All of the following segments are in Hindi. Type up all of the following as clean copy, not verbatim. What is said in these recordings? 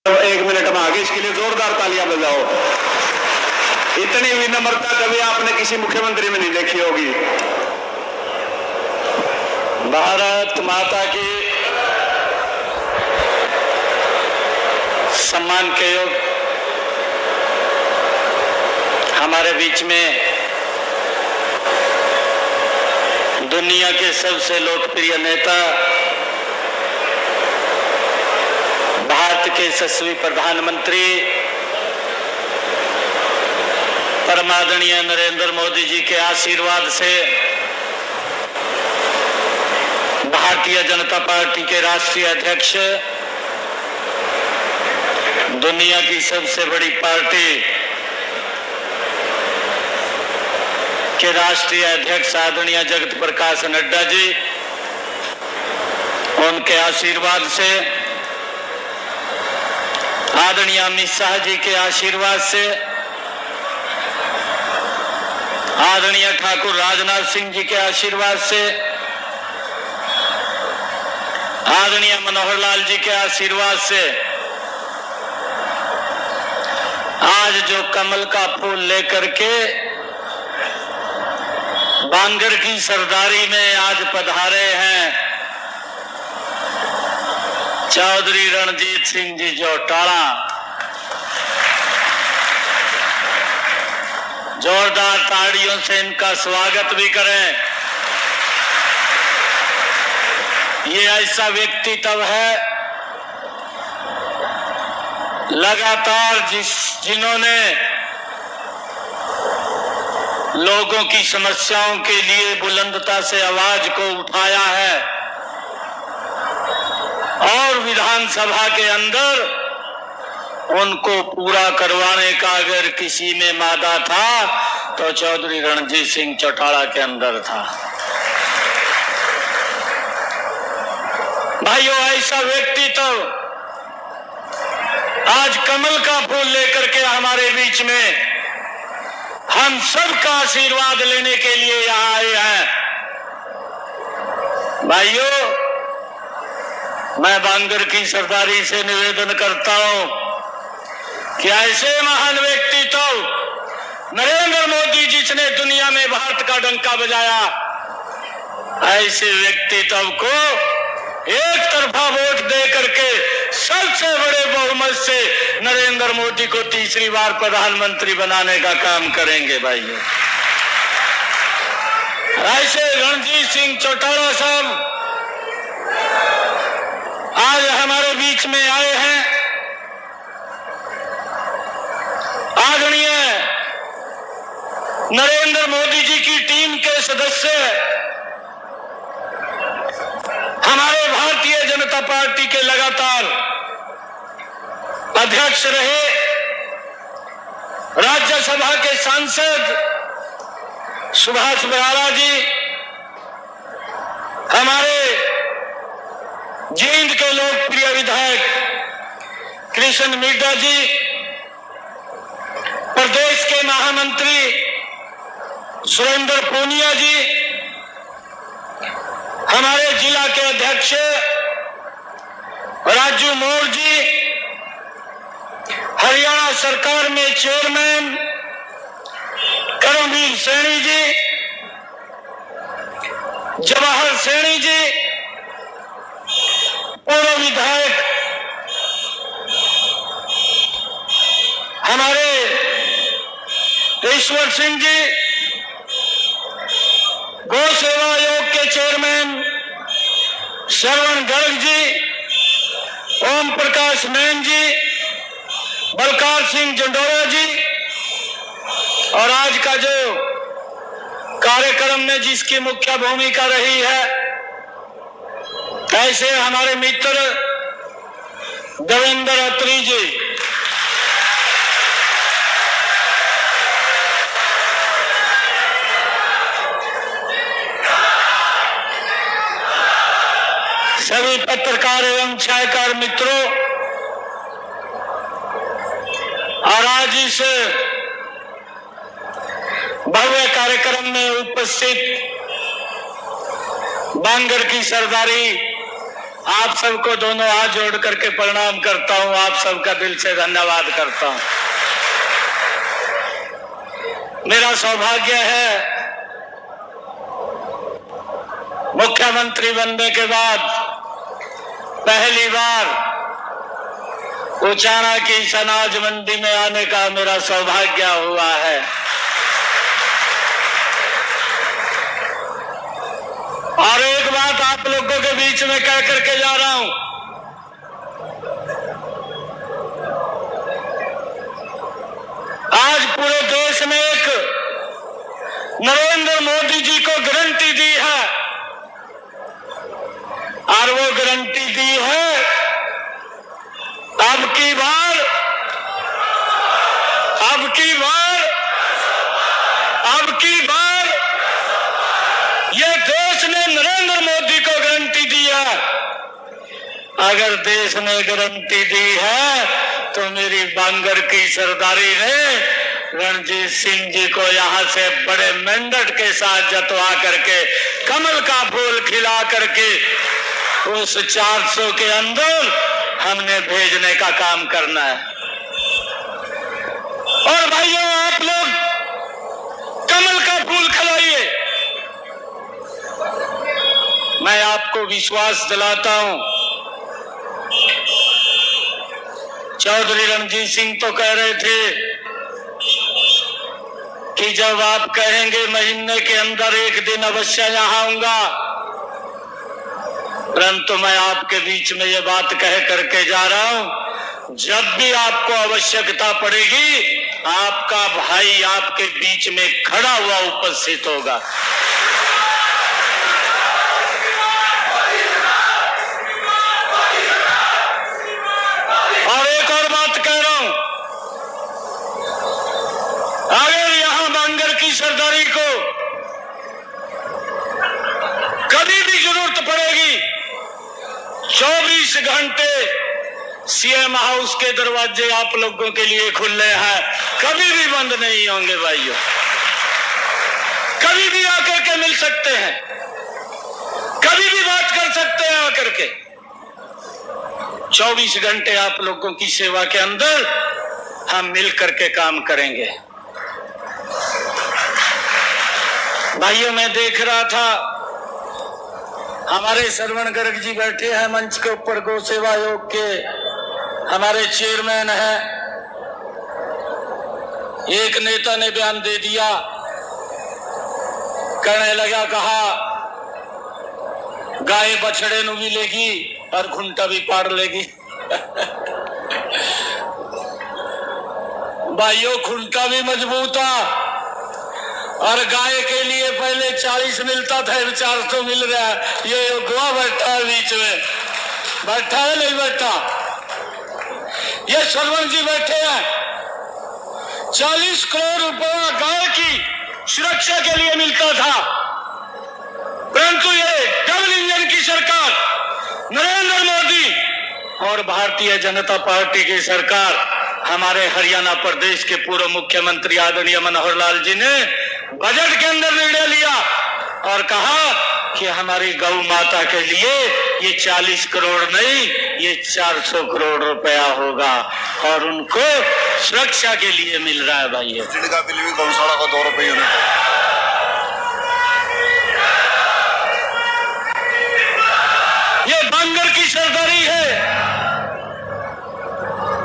1 मिनट में आगे, इसके लिए जोरदार तालियां बजाओ। इतनी विनम्रता कभी आपने किसी मुख्यमंत्री में नहीं देखी होगी। भारत माता की सम्मान के योग हमारे बीच में दुनिया के सबसे लोकप्रिय नेता, भारत के यशस्वी प्रधानमंत्री परमादरणीय नरेंद्र मोदी जी के आशीर्वाद से भारतीय जनता पार्टी के राष्ट्रीय अध्यक्ष, दुनिया की सबसे बड़ी पार्टी के राष्ट्रीय अध्यक्ष आदरणीय जगत प्रकाश नड्डा जी, उनके आशीर्वाद से, आदरणीय अमित शाह जी के आशीर्वाद से, आदरणीय ठाकुर राजनाथ सिंह जी के आशीर्वाद से, आदरणीय मनोहर लाल जी के आशीर्वाद से आज जो कमल का फूल लेकर के बांगर की सरदारी में आज पधारे हैं चौधरी रणजीत सिंह जी चौटाला, जोरदार ताड़ियों से इनका स्वागत भी करें। ये ऐसा व्यक्तित्व है लगातार जिन्होंने लोगों की समस्याओं के लिए बुलंदता से आवाज को उठाया है और विधानसभा के अंदर उनको पूरा करवाने का अगर किसी में मादा था तो चौधरी रणजीत सिंह चौटाला के अंदर था। भाइयों, ऐसा व्यक्तित्व आज कमल का फूल लेकर के हमारे बीच में हम सबका आशीर्वाद लेने के लिए यहाँ आए हैं। भाइयों, मैं बांगर की सरदारी से निवेदन करता हूं कि ऐसे महान व्यक्तित्व नरेंद्र मोदी जिसने दुनिया में भारत का डंका बजाया, ऐसे व्यक्तित्व को एक तरफा वोट दे करके सबसे बड़े बहुमत से नरेंद्र मोदी को तीसरी बार प्रधानमंत्री बनाने का काम करेंगे। भाइयों, ऐसे रणजीत सिंह चौटाला साहब आज हमारे बीच में आए हैं। आदरणीय नरेंद्र मोदी जी की टीम के सदस्य, हमारे भारतीय जनता पार्टी के लगातार अध्यक्ष रहे, राज्यसभा के सांसद सुभाष बराला जी, हमारे जींद के लोकप्रिय विधायक कृष्ण मिड्डा जी, प्रदेश के महामंत्री सुरेंद्र पूनिया जी, हमारे जिला के अध्यक्ष राजू मोर जी, हरियाणा सरकार में चेयरमैन करमवीर सैनी जी, जवाहर सैनी जी, पूर्व विधायक हमारे ईश्वर सिंह जी, गौ सेवा आयोग के चेयरमैन श्रवण गर्ग जी, ओम प्रकाश मैन जी, बलकार सिंह जंडोरा जी, और आज का जो कार्यक्रम में जिसकी मुख्य भूमिका रही है, ऐसे हमारे मित्र देवेंद्र अत्री जी, सभी पत्रकार एवं छायाकार मित्रों, और आज इस भव्य कार्यक्रम में उपस्थित बांगर की सरदारी आप सबको दोनों हाथ जोड़ करके प्रणाम करता हूं, आप सबका दिल से धन्यवाद करता हूं। मेरा सौभाग्य है मुख्यमंत्री बनने के बाद पहली बार उचाना की इस अनाज मंडी में आने का मेरा सौभाग्य हुआ है। और एक बात आप लोगों के बीच में कह करके जा रहा हूं, आज पूरे देश में एक नरेंद्र मोदी जी को गारंटी दी है, और वो गारंटी दी है अब की बार ये देश ने नरेंद्र मोदी को गारंटी दी है। अगर देश ने गारंटी दी है तो मेरी बांगर की सरदारी ने रणजीत सिंह जी को यहां से बड़े मेंढक के साथ जतवा करके कमल का फूल खिला करके उस 400 के अंदर हमने भेजने का काम करना है। और भाइयों, आप लोग कमल का फूल खिलाइए। मैं आपको विश्वास दिलाता हूं, चौधरी रणजीत सिंह तो कह रहे थे कि जब आप कहेंगे महीने के अंदर एक दिन अवश्य यहां आऊंगा, परंतु मैं आपके बीच में ये बात कह करके जा रहा हूं, जब भी आपको आवश्यकता पड़ेगी आपका भाई आपके बीच में खड़ा हुआ उपस्थित होगा। और एक और बात कह रहा हूं, अगर यहां बांगर की सरदारी को कभी भी जरूरत पड़ेगी, 24 घंटे सीएम हाउस के दरवाजे आप लोगों के लिए खुले हैं, कभी भी बंद नहीं होंगे भाइयों। कभी भी आकर के मिल सकते हैं, कभी भी बात कर सकते हैं आकर के। 24 घंटे आप लोगों की सेवा के अंदर हम मिल करके काम करेंगे। भाइयों, मैं देख रहा था हमारे श्रवण गर्ग जी बैठे हैं मंच के ऊपर, गौ सेवा आयोग के हमारे चेयरमैन हैं। एक नेता ने बयान दे दिया, कहने लगा, कहा गाय बछड़े नु भी लेगी और खुंटा भी पाड़ लेगी। भाइयों, खुंटा भी मजबूत था और गाय के लिए पहले 40 मिलता था, 400 मिल रहा है। ये गोवा बैठा है बीच में, बैठा है नहीं बैठा? ये सरवण जी बैठे हैं। 40 करोड़ रुपया गाय की सुरक्षा के लिए मिलता था, परंतु ये डबल इंजन की सरकार नरेंद्र मोदी और भारतीय जनता पार्टी की सरकार, हमारे हरियाणा प्रदेश के पूर्व मुख्यमंत्री आदरणीय मनोहर लाल जी ने बजट के अंदर निर्णय लिया और कहा कि हमारी गौ माता के लिए ये 40 करोड़ नहीं, ये 400 करोड़ रुपया होगा और उनको सुरक्षा के लिए मिल रहा है। भाई, का बिल भी गौशाला को 2 रुपये यूनिट है। ये बांगर की सरदारी है।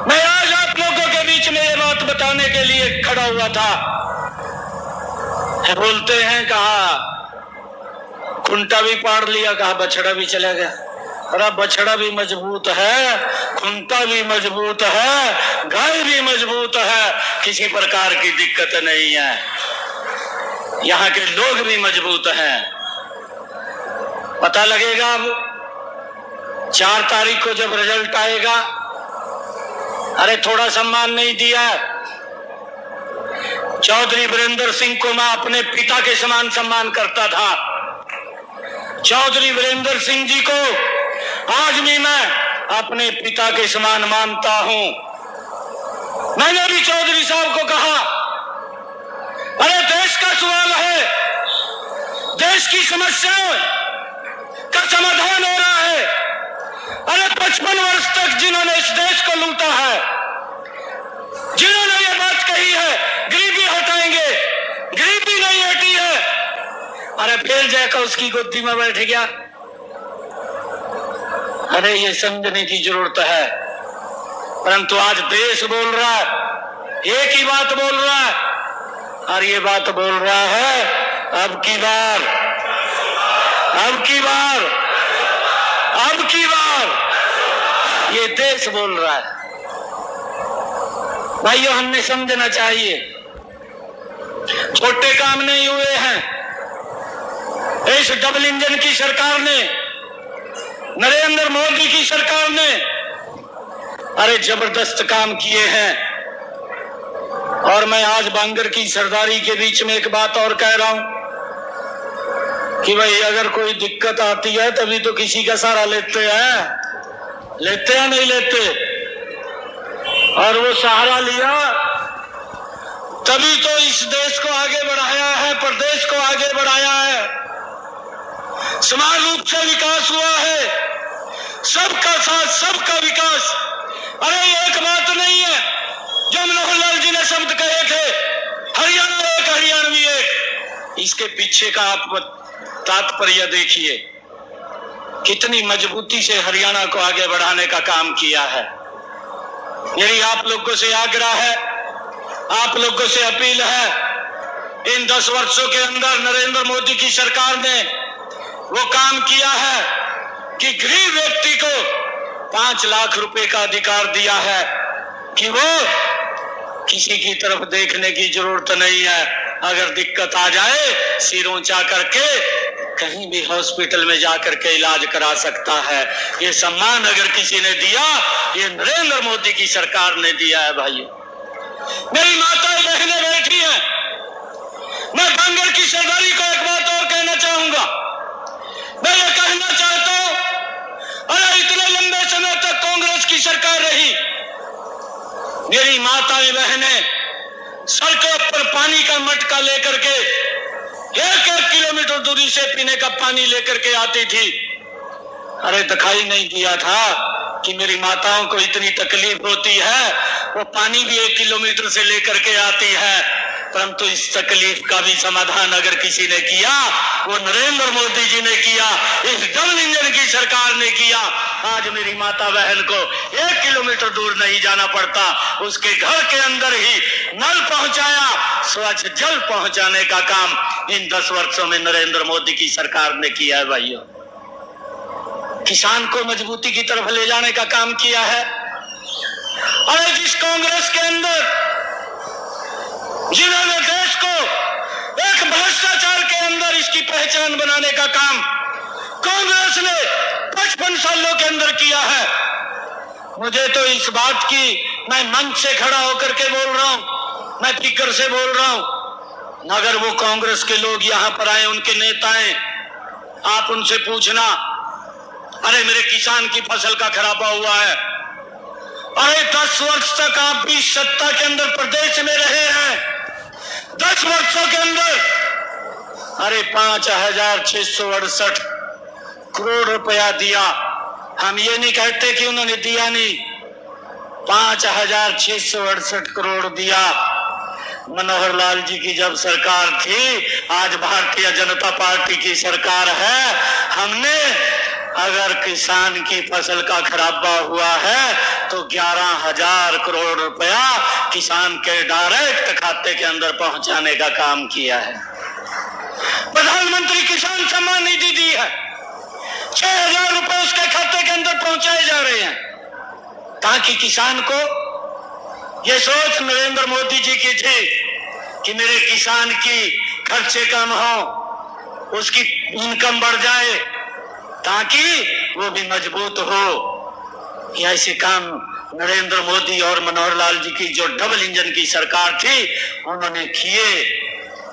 मैं आज आप लोगों के बीच में ये बात बताने के लिए खड़ा हुआ था। बोलते हैं कहा खुंटा भी पाड़ लिया, कहा बछड़ा भी चला गया। अरे बछड़ा भी मजबूत है, खुंटा भी मजबूत है, गाय भी मजबूत है, किसी प्रकार की दिक्कत नहीं है। यहाँ के लोग भी मजबूत हैं। पता लगेगा अब 4 तारीख को जब रिजल्ट आएगा। अरे थोड़ा सम्मान नहीं दिया। चौधरी वीरेंद्र सिंह को मैं अपने पिता के समान सम्मान करता था। चौधरी वीरेंद्र सिंह जी को आज भी मैं अपने पिता के समान मानता हूं। मैंने भी चौधरी साहब को कहा, अरे देश का सवाल है, देश की समस्याओं का समाधान हो रहा है, अरे 55 वर्ष तक जिन्होंने इस देश को लूटा है, जिन्होंने ये बात कही है गरीबी हटाएंगे, गरीबी नहीं हटी है, अरे फिर जाकर उसकी गोदी में बैठ गया। अरे ये समझने की जरूरत है। परंतु आज देश बोल रहा है, एक ही बात बोल रहा है, और ये बात बोल रहा है अब की बार, अब की बार, अब की बार, ये देश बोल रहा है। भाइयों, हमने समझना चाहिए, छोटे काम नहीं हुए हैं। इस डबल इंजन की सरकार ने, नरेंद्र मोदी की सरकार ने अरे जबरदस्त काम किए हैं। और मैं आज बांगर की सरदारी के बीच में एक बात और कह रहा हूं कि भाई अगर कोई दिक्कत आती है तभी तो किसी का सहारा लेते हैं, लेते हैं नहीं लेते, और वो सहारा लिया तभी तो इस देश को आगे बढ़ाया है, प्रदेश को आगे बढ़ाया है, समान रूप से विकास हुआ है, सबका साथ सबका विकास। अरे ये एक बात नहीं है जो मनोहर लाल जी ने शब्द कहे थे, हरियाणा एक हरियाणवी एक, इसके पीछे का आप तात्पर्य देखिए, कितनी मजबूती से हरियाणा को आगे बढ़ाने का काम किया है। मेरी आप लोगों से आग्रह है, आप लोगों से अपील है, इन 10 वर्षों के अंदर नरेंद्र मोदी की सरकार ने वो काम किया है कि गरीब व्यक्ति को 5 लाख रुपए का अधिकार दिया है कि वो किसी की तरफ देखने की जरूरत नहीं है, अगर दिक्कत आ जाए सिर ऊंचा करके कहीं भी हॉस्पिटल में जाकर के इलाज करा सकता है। ये सम्मान अगर किसी ने दिया, ये नरेंद्र मोदी की सरकार ने दिया है। भाइयों, मेरी माताएं बहनें बैठी हैं, मैं बांगर की सरदारी को एक बात और कहना चाहूंगा। मैं ये कहना चाहता हूं, अरे इतने लंबे समय तक कांग्रेस की सरकार रही, मेरी माताएं बहनें सड़कों पर पानी का मटका लेकर के 1-1 किलोमीटर दूरी से पीने का पानी लेकर के आती थी। अरे दिखाई नहीं दिया था कि मेरी माताओं को इतनी तकलीफ होती है, वो पानी भी 1 किलोमीटर से लेकर के आती है। परंतु इस तकलीफ का भी समाधान अगर किसी ने किया, वो नरेंद्र मोदी जी ने किया, इस डबल इंजन की सरकार ने किया। आज मेरी माता बहन को 1 किलोमीटर दूर नहीं जाना पड़ता, उसके घर के अंदर ही नल पहुंचाया, स्वच्छ जल पहुंचाने का काम इन 10 वर्षों में नरेंद्र मोदी की सरकार ने किया है। भाइयों, किसान को मजबूती की तरफ ले जाने का काम किया है। और जिस कांग्रेस के अंदर जिन्होंने देश को एक भ्रष्टाचार के अंदर इसकी पहचान बनाने का काम कांग्रेस ने 55 सालों के अंदर किया है, मुझे तो इस बात की, मैं मंच से खड़ा होकर के बोल रहा हूं, मैं फिक्र से बोल रहा हूं, अगर वो कांग्रेस के लोग यहां पर आए, उनके नेताएं, आप उनसे पूछना, अरे मेरे किसान की फसल का खराबा हुआ है, अरे 10 वर्ष तक आप भी सत्ता के अंदर प्रदेश में रहे हैं, 10 वर्षों के अंदर अरे 5,668 करोड़ रुपया दिया। हम ये नहीं कहते कि उन्होंने दिया नहीं, 5,668 करोड़ दिया। मनोहर लाल जी की जब सरकार थी, आज भारतीय जनता पार्टी की सरकार है, हमने अगर किसान की फसल का खराबा हुआ है तो 11,000 करोड़ रुपया किसान के डायरेक्ट खाते के अंदर पहुंचाने का काम किया है। प्रधानमंत्री किसान सम्मान निधि दी है, 6,000 रुपए उसके खाते के अंदर पहुंचाए जा रहे हैं, ताकि किसान को ये सोच नरेंद्र मोदी जी की थी कि मेरे किसान की खर्चे कम हो, उसकी इनकम बढ़ जाए, ताकि वो भी मजबूत हो। ये ऐसे काम नरेंद्र मोदी और मनोहर लाल जी की जो डबल इंजन की सरकार थी, उन्होंने किए।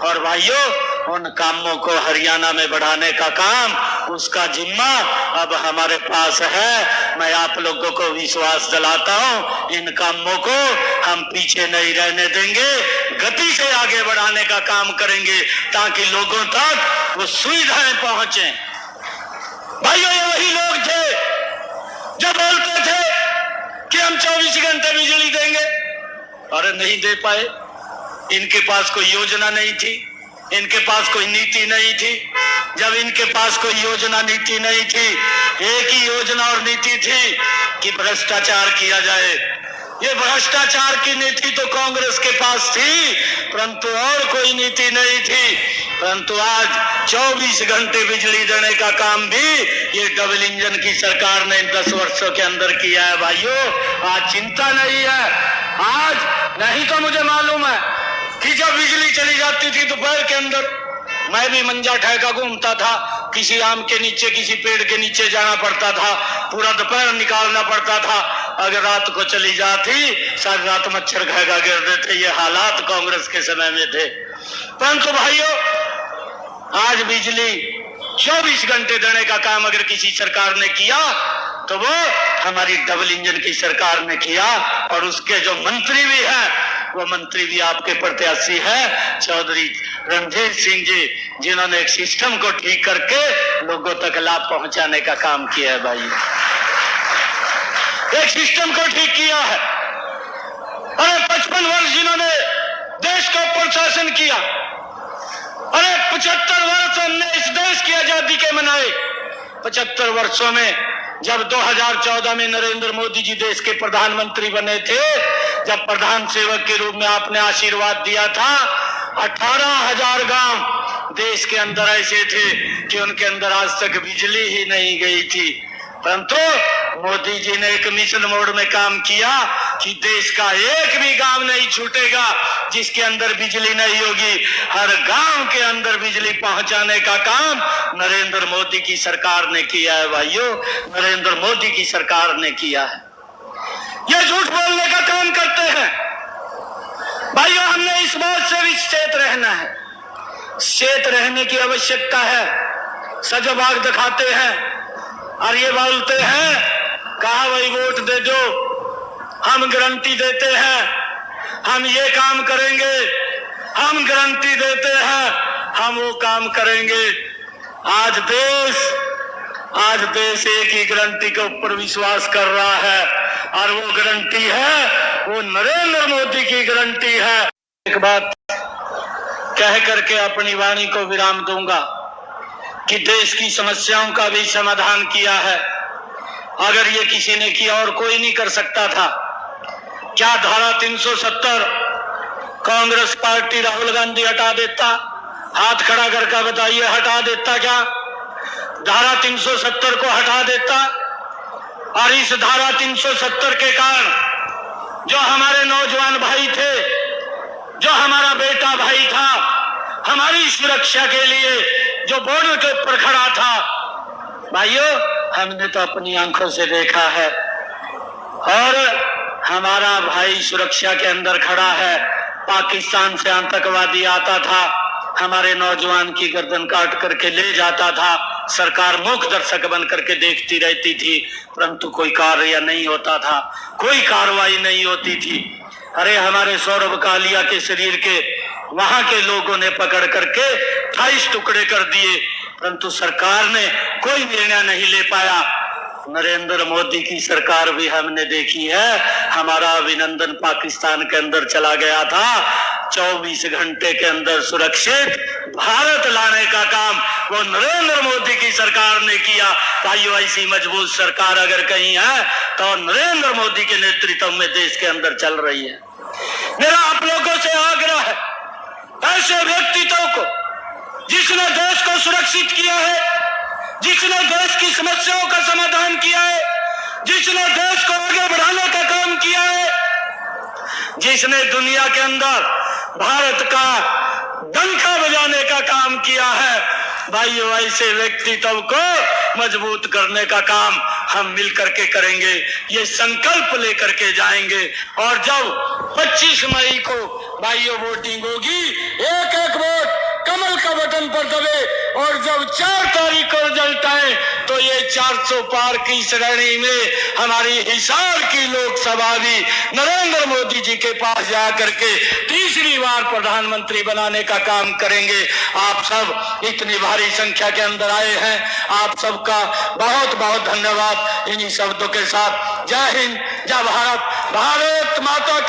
और भाइयों, उन कामों को हरियाणा में बढ़ाने का काम, उसका जिम्मा अब हमारे पास है। मैं आप लोगों को विश्वास दिलाता हूं, इन कामों को हम पीछे नहीं रहने देंगे, गति से आगे बढ़ाने का काम करेंगे, ताकि लोगों तक वो सुविधाएं पहुंचे। भाइयों, ये वही लोग थे जो बोलते थे कि हम 24 घंटे बिजली देंगे, अरे नहीं दे पाए। इनके पास कोई योजना नहीं थी, इनके पास कोई नीति नहीं थी। जब इनके पास कोई योजना नीति नहीं थी, एक ही योजना और नीति थी कि भ्रष्टाचार किया जाए। ये भ्रष्टाचार की नीति तो कांग्रेस के पास थी, परंतु और कोई नीति नहीं थी। परंतु आज 24 घंटे बिजली देने का काम भी ये डबल इंजन की सरकार ने 10 वर्षों के अंदर किया है। भाइयों, आज चिंता नहीं है। आज नहीं तो मुझे मालूम है कि जब बिजली चली जाती थी दोपहर के अंदर, मैं भी मंजा ठहका घूमता था, किसी आम के नीचे, किसी पेड़ के नीचे जाना पड़ता था, पूरा दोपहर निकालना पड़ता था। अगर रात को चली जाती, सारी रात मच्छर घाघा गिरते थे। ये हालात कांग्रेस के समय में थे। परंतु भाइयों, आज बिजली 24 घंटे देने का काम अगर किसी सरकार ने किया तो वो हमारी डबल इंजन की सरकार ने किया। और उसके जो मंत्री भी हैं, वो मंत्री भी आपके प्रत्याशी है, चौधरी रणजीत सिंह जी, जिन्होंने एक सिस्टम को ठीक करके लोगों तक लाभ पहुंचाने का काम किया है। भाई, एक सिस्टम को ठीक किया है। अरे 55 वर्ष जिन्होंने देश का प्रशासन किया, अरे 75 वर्ष हमने इस देश की आजादी के मनाए। 75 वर्षों में जब 2014 में नरेंद्र मोदी जी देश के प्रधानमंत्री बने थे, जब प्रधान सेवक के रूप में आपने आशीर्वाद दिया था, 18,000 गांव देश के अंदर ऐसे थे कि उनके अंदर आज तक बिजली ही नहीं गई थी। परंतु मोदी जी ने एक मिशन मोड में काम किया कि देश का एक भी गांव नहीं छूटेगा जिसके अंदर बिजली नहीं होगी। हर गांव के अंदर बिजली पहुंचाने का काम नरेंद्र मोदी की सरकार ने किया है। भाइयों, नरेंद्र मोदी की सरकार ने किया है। ये झूठ बोलने का काम करते हैं। भाइयों, हमने इस बात से भी सचेत रहना है। सचेत रहने की आवश्यकता है। सजबाग दिखाते हैं और ये बोलते हैं, कहा भाई वोट दे दो, हम गारंटी देते हैं, हम ये काम करेंगे, हम गारंटी देते हैं, हम वो काम करेंगे। आज देश एक ही गारंटी के ऊपर विश्वास कर रहा है और वो गारंटी है, वो नरेंद्र मोदी की गारंटी है। एक बात कह करके अपनी वाणी को विराम दूंगा कि देश की समस्याओं का भी समाधान किया है। अगर ये किसी ने किया और कोई नहीं कर सकता था। क्या धारा 370 कांग्रेस पार्टी राहुल गांधी हटा देता? हाथ खड़ा करके बताइए, हटा देता क्या? धारा 370 को हटा देता। और इस धारा 370 के कारण जो हमारे नौजवान भाई थे, जो हमारा बेटा भाई था, हमारी सुरक्षा के लिए जो बॉर्डर के ऊपर खड़ा था, भाइयों, हमने तो अपनी आंखों से देखा है। और हमारा भाई सुरक्षा के अंदर खड़ा है। पाकिस्तान से आतंकवादी आता था, हमारे नौजवान की गर्दन काट करके ले जाता था। सरकार मूक दर्शक बन करके देखती रहती थी, परंतु कोई कार्य नहीं होता था, कोई कार्रवाई नहीं होती थी। अरे हमारे सौरभ कालिया के शरीर के वहां के लोगों ने पकड़ करके 28 टुकड़े कर दिए, परंतु सरकार ने कोई निर्णय नहीं ले पाया। नरेंद्र मोदी की सरकार भी हमने देखी है। हमारा अभिनंदन पाकिस्तान के अंदर चला गया था, 24 घंटे के अंदर सुरक्षित भारत लाने का काम वो नरेंद्र मोदी की सरकार ने किया। भाइयों, ऐसी मजबूत सरकार अगर कहीं है तो नरेंद्र मोदी के नेतृत्व में देश के अंदर चल रही है। मेरा आप लोगों से आग्रह है, ऐसे व्यक्तित्व को जिसने देश को सुरक्षित किया है, जिसने देश की समस्याओं का समाधान किया है, जिसने देश को आगे बढ़ाने का काम किया है, जिसने दुनिया के अंदर भारत का डंका बजाने का काम किया है, भाइयों, ऐसे व्यक्तित्व को मजबूत करने का काम हम मिलकर के करेंगे। ये संकल्प लेकर के जाएंगे। और जब 25 मई को भाइयों वोटिंग होगी, एक एक वोट कमल का बटन पर दबे। और जब 4 तारीख को रिजल्ट आए तो ये 400 पार की श्रेणी में हमारी हिसार की लोकसभा भी नरेंद्र मोदी जी के पास जा करके तीसरी बार प्रधानमंत्री बनाने का काम करेंगे। आप सब इतनी भारी संख्या के अंदर आए हैं, आप सबका बहुत बहुत धन्यवाद। इन्हीं शब्दों के साथ जय हिंद, जय भारत, भारत माता